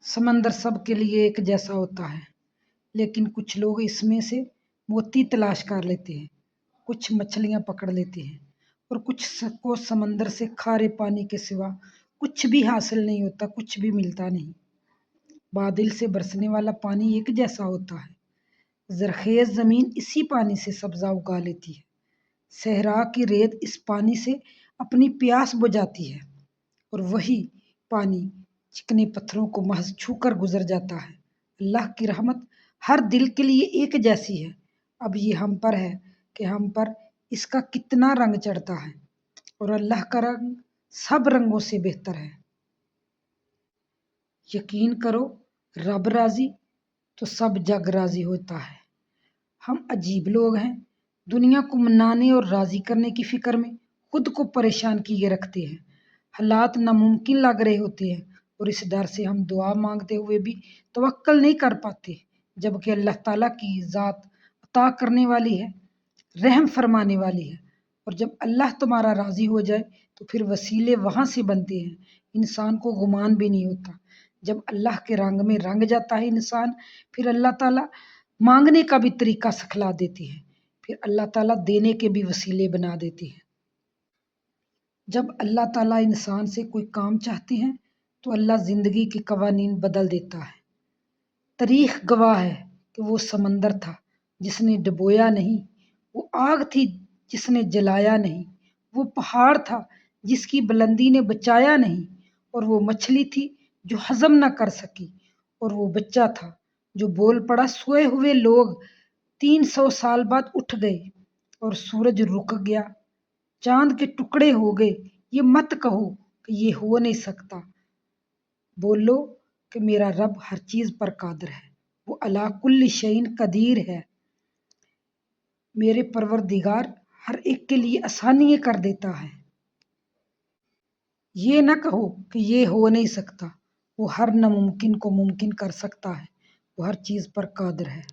समंदर सबके लिए एक जैसा होता है, लेकिन कुछ लोग इसमें से मोती तलाश कर लेते हैं, कुछ मछलियां पकड़ लेते हैं और कुछ को समंदर से खारे पानी के सिवा कुछ भी हासिल नहीं होता, कुछ भी मिलता नहीं। बादल से बरसने वाला पानी एक जैसा होता है, जरखेज जमीन इसी पानी से सब्जा उगा लेती है, सहरा की रेत इस पानी से अपनी प्यास बुझाती है और वही पानी चिकने पत्थरों को महज छूकर गुजर जाता है। अल्लाह की रहमत हर दिल के लिए एक जैसी है। अब ये हम पर है कि हम पर इसका कितना रंग चढ़ता है, और अल्लाह का रंग सब रंगों से बेहतर है। यकीन करो, रब राजी तो सब जग राजी होता है। हम अजीब लोग हैं, दुनिया को मनाने और राजी करने की फिक्र में खुद को परेशान किए रखते हैं। हालात नामुमकिन लग रहे होते हैं और इस डर से हम दुआ मांगते हुए भी तवक्कल नहीं कर पाते, जबकि अल्लाह ताला की ज़ात अता करने वाली है, रहम फरमाने वाली है। और जब अल्लाह तुम्हारा राज़ी हो जाए तो फिर वसीले वहाँ से बनते हैं, इंसान को गुमान भी नहीं होता। जब अल्लाह के रंग में रंग जाता है इंसान, फिर अल्लाह ताला मांगने का भी तरीका सिखला देती है, फिर अल्लाह ताला देने के भी वसीले बना देती है। जब अल्लाह ताला इंसान से कोई काम चाहते हैं तो अल्लाह ज़िंदगी के कवानीन बदल देता है। तारीख गवाह है कि वो समंदर था जिसने डुबोया नहीं, वो आग थी जिसने जलाया नहीं, वो पहाड़ था जिसकी बुलंदी ने बचाया नहीं, और वो मछली थी जो हजम न कर सकी, और वो बच्चा था जो बोल पड़ा। सोए हुए लोग 300 साल बाद उठ गए और सूरज रुक गया, चांद के टुकड़े हो गए। ये मत कहो कि ये हो नहीं सकता, बोलो कि मेरा रब हर चीज पर कादिर है, वो अला कुल्ली शैइन कदीर है। मेरे परवरदिगार हर एक के लिए आसानी कर देता है। ये ना कहो कि ये हो नहीं सकता, वो हर नामुमकिन को मुमकिन कर सकता है, वो हर चीज पर कादिर है।